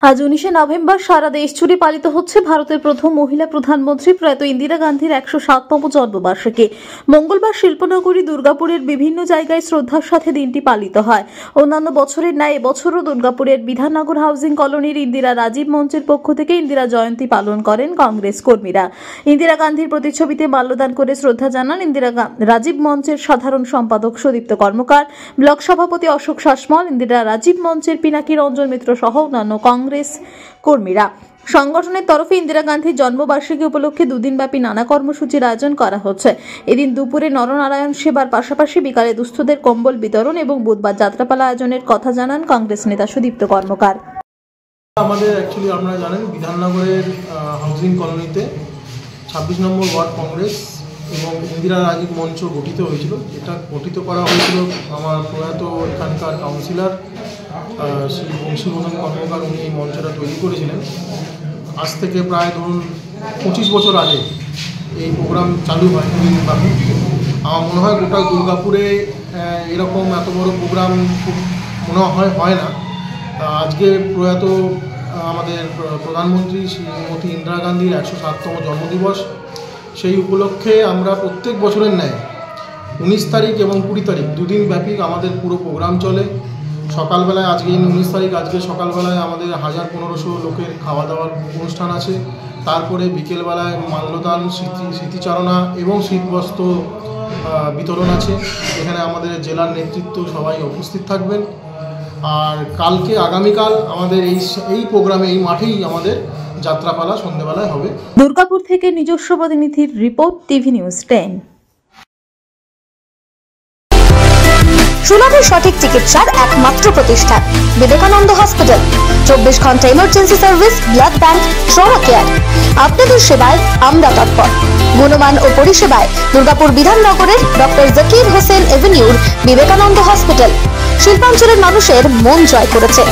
আজ 19শে নভেম্বর সারা দেশ জুড়ে পালিত হচ্ছে ভারতের প্রথম মহিলা প্রধানমন্ত্রী প্রয়াত ইন্দিরা গান্ধীর 107তম জন্মবার্ষিকী। মঙ্গলবার শিল্পনগরী দুর্গাপুরের বিভিন্ন জায়গায় শ্রদ্ধার সাথে দিনটি পালিত হয়। অন্যান্য বছরের ন্যায় এবছরও দুর্গাপুরের বিধাননগর হাউজিং কলোনির ইন্দিরা রাজীব মঞ্চের পক্ষ থেকে ইন্দিরা জয়ন্তী পালন করেন কংগ্রেস কর্মীরা। ইন্দিরা গান্ধীর প্রতিচ্ছবিতে মাল্যদান করে শ্রদ্ধা জানান ইন্দিরা রাজীব মঞ্চের সাধারণ সম্পাদক সুদীপ্ত কর্মকার, ব্লক সভাপতি অশোক শাসমল, ইন্দিরা রাজীব মঞ্চের পিনাকি রঞ্জন মিত্র সহ অন্যান্য কংগ্রেস কর্মীরা। সংগঠনের তরফে ইন্দিরা গান্ধীর জন্মবার্ষিকী উপলক্ষে দুদিনব্যাপী নানা কর্মসূচির আয়োজন করা হচ্ছে। এদিন দুপুরে নরনারায়ণ সেবার পাশাপাশি বিকালে দুস্থদের কম্বল বিতরণ এবং বুধবার যাত্রাপালা আয়োজনের কথা জানান কংগ্রেস নেতা সুদীপ্ত কর্মকার। আমাদের অ্যাকচুয়ালি আপনারা জানেন বিধাননগরের হাউজিং কলোনিতে 26 নম্বর ওয়ার্ড কংগ্রেস এবং ইন্দিরা রাজীব মঞ্চ গঠিত হয়েছিল। এটা গঠিত করা হয়েছিল আমার প্রয়াত এখানকার কাউন্সিলর শ্রী বংশীবদন কর্মকার, উনি এই মঞ্চটা তৈরি করেছিলেন। আজ থেকে প্রায় ধরুন 25 বছর আগে এই প্রোগ্রাম চালু হয়। আমার মনে হয় গোটা দুর্গাপুরে এরকম এত বড় প্রোগ্রাম মনে হয় না। আজকে প্রয়াত আমাদের প্রধানমন্ত্রী শ্রীমতী ইন্দিরা গান্ধীর 107তম জন্মদিবস, সেই উপলক্ষে আমরা প্রত্যেক বছরের ন্যায় 19 তারিখ এবং 20 তারিখ দুদিন ব্যাপী আমাদের পুরো প্রোগ্রাম চলে। সকালবেলায় আজকে 19 তারিখ আজকে সকালবেলায় আমাদের 1000-1500 লোকের খাওয়া দাওয়ার অনুষ্ঠান আছে। তারপরে বিকেলবেলায় মাল্যদান, স্মৃতিচারণা এবং শীতবস্ত্র বিতরণ আছে। এখানে আমাদের জেলার নেতৃত্ব সবাই উপস্থিত থাকবেন। আর কালকে আগামীকাল আমাদের এই প্রোগ্রামে এই মাঠেই আমাদের যাত্রাপালা সন্ধ্যাবেলায় হবে। দুর্গাপুর থেকে নিজস্ব প্রতিনিধির রিপোর্ট, টিভি নিউজ 10। সুলভের সঠিক চিকিৎসার একমাত্র প্রতিষ্ঠান বিবেকানন্দ হসপিটাল। 24 ঘন্টা emergency service, blood bank, trauma care. আপনাদের সেবায় আমরা তৎপর। গুণমান ও পরিষেবায় দুর্গাপুর বিধাননগরের ডক্টর জাকির হোসেন এভিনিউর বিবেকানন্দ হসপিটাল শিল্পাঞ্চলের মানুষের মন জয় করেছে।